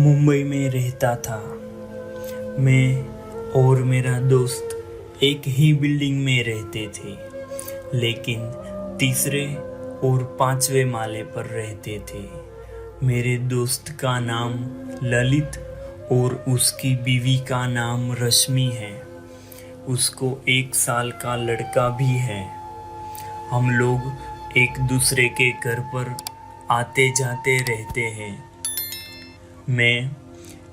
मुंबई में रहता था। मैं और मेरा दोस्त एक ही बिल्डिंग में रहते थे, लेकिन तीसरे और पांचवें माले पर रहते थे। मेरे दोस्त का नाम ललित और उसकी बीवी का नाम रश्मि है। उसको 1 साल का लड़का भी है। हम लोग एक दूसरे के घर पर आते जाते रहते हैं। मैं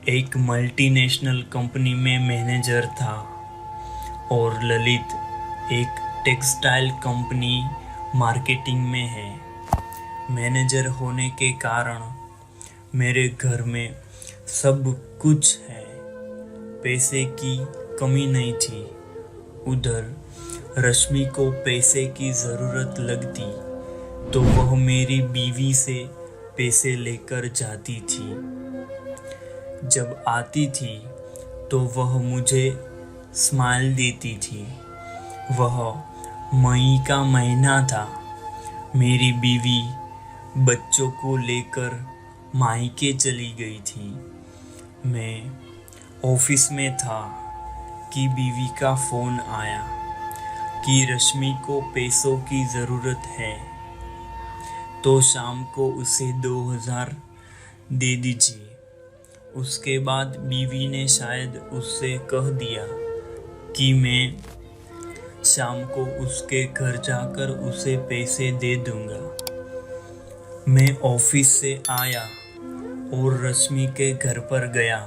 एक मल्टीनेशनल कंपनी में मैनेजर था और ललित एक टेक्सटाइल कंपनी मार्केटिंग में है। मैनेजर होने के कारण मेरे घर में सब कुछ है, पैसे की कमी नहीं थी। उधर रश्मि को पैसे की ज़रूरत लगती तो वह मेरी बीवी से पैसे लेकर जाती थी। जब आती थी तो वह मुझे स्माइल देती थी। वह मई का महीना था। मेरी बीवी बच्चों को लेकर मायके चली गई थी। मैं ऑफिस में था कि बीवी का फ़ोन आया कि रश्मि को पैसों की ज़रूरत है, तो शाम को उसे 2000 दे दीजिए। उसके बाद बीवी ने शायद उससे कह दिया कि मैं शाम को उसके घर जाकर उसे पैसे दे दूंगा। मैं ऑफिस से आया और रश्मि के घर पर गया।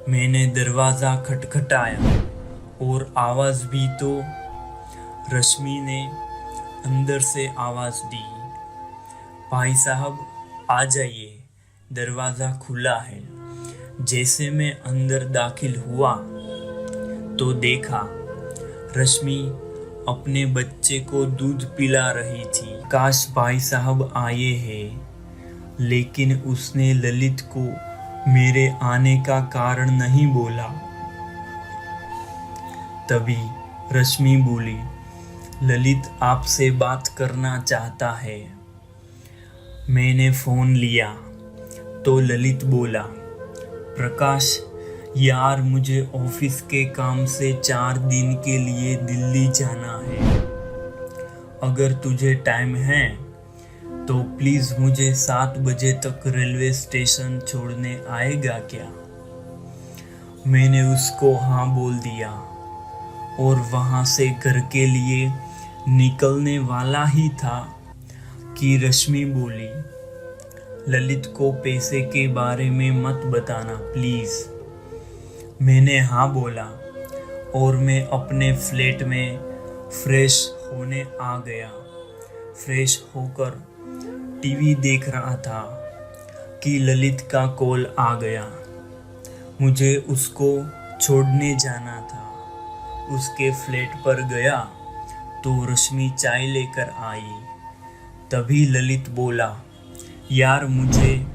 मैंने दरवाज़ा खटखटाया और आवाज़ भी तो रश्मि ने अंदर से आवाज़ दी, भाई साहब आ जाइए, दरवाज़ा खुला है। जैसे मैं अंदर दाखिल हुआ तो देखा रश्मि अपने बच्चे को दूध पिला रही थी। काश भाई साहब आए हैं, लेकिन उसने ललित को मेरे आने का कारण नहीं बोला। तभी रश्मि बोली, ललित आपसे बात करना चाहता है। मैंने फ़ोन लिया तो ललित बोला, प्रकाश यार, मुझे ऑफिस के काम से 4 दिन के लिए दिल्ली जाना है। अगर तुझे टाइम है तो प्लीज़ मुझे 7 बजे तक रेलवे स्टेशन छोड़ने आएगा क्या? मैंने उसको हाँ बोल दिया और वहाँ से घर के लिए निकलने वाला ही था कि रश्मि बोली, ललित को पैसे के बारे में मत बताना प्लीज़। मैंने हाँ बोला और मैं अपने फ्लैट में फ्रेश होने आ गया। फ्रेश होकर टीवी देख रहा था कि ललित का कॉल आ गया। मुझे उसको छोड़ने जाना था। उसके फ्लैट पर गया तो रश्मि चाय लेकर आई। तभी ललित बोला, यार मुझे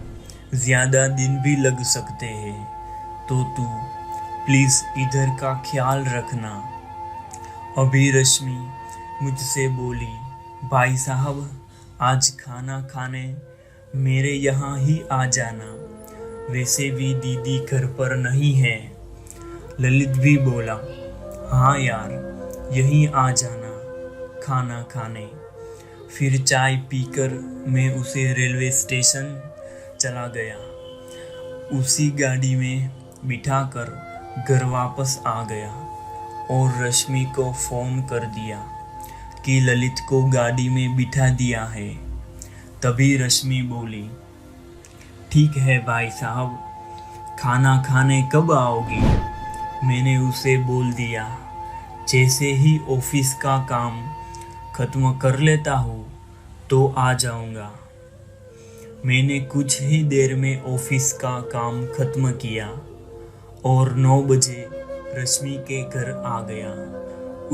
ज़्यादा दिन भी लग सकते हैं, तो तू प्लीज़ इधर का ख्याल रखना। अभी रश्मि मुझसे बोली, भाई साहब आज खाना खाने मेरे यहाँ ही आ जाना, वैसे भी दीदी घर पर नहीं है। ललित भी बोला, हाँ यार यहीं आ जाना खाना खाने। फिर चाय पीकर मैं उसे रेलवे स्टेशन चला गया। उसी गाड़ी में बिठाकर घर वापस आ गया और रश्मि को फ़ोन कर दिया कि ललित को गाड़ी में बिठा दिया है। तभी रश्मि बोली, ठीक है भाई साहब, खाना खाने कब आओगी? मैंने उसे बोल दिया, जैसे ही ऑफिस का काम ख़त्म कर लेता हूँ तो आ जाऊँगा। मैंने कुछ ही देर में ऑफिस का काम ख़त्म किया और 9 बजे रश्मि के घर आ गया।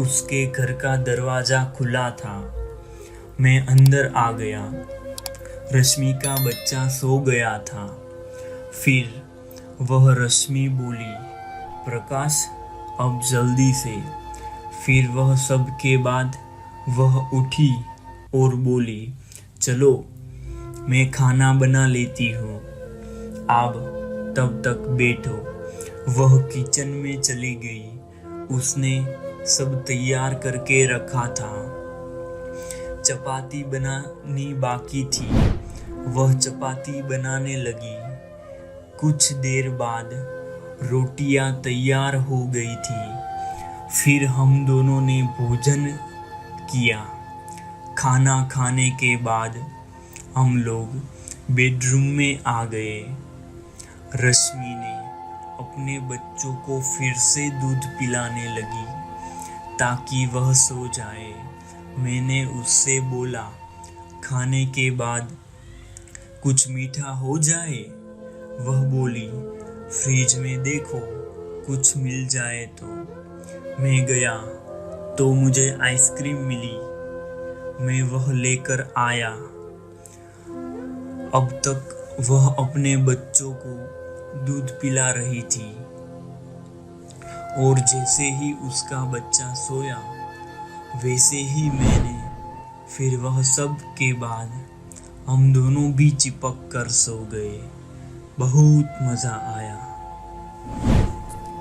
उसके घर का दरवाज़ा खुला था। मैं अंदर आ गया। रश्मि का बच्चा सो गया था। फिर वह रश्मि बोली, प्रकाश अब जल्दी से। फिर वह सब के बाद वह उठी और बोली, चलो मैं खाना बना लेती हूँ। अब तब तक बैठो। वह किचन में चली गई। उसने सब तैयार करके रखा था। चपाती बनानी बाकी थी। वह चपाती बनाने लगी। कुछ देर बाद रोटियां तैयार हो गई थी। फिर हम दोनों ने भोजन किया। खाना खाने के बाद हम लोग बेडरूम में आ गए। रश्मि ने अपने बच्चों को फिर से दूध पिलाने लगी ताकि वह सो जाए। मैंने उससे बोला, खाने के बाद कुछ मीठा हो जाए। वह बोली, फ्रिज में देखो, कुछ मिल जाए तो। मैं गया तो मुझे आइसक्रीम मिली। मैं वह लेकर आया। अब तक वह अपने बच्चों को दूध पिला रही थी और जैसे ही उसका बच्चा सोया वैसे ही मैंने। फिर वह सब के बाद हम दोनों भी चिपक कर सो गए। बहुत मज़ा आया।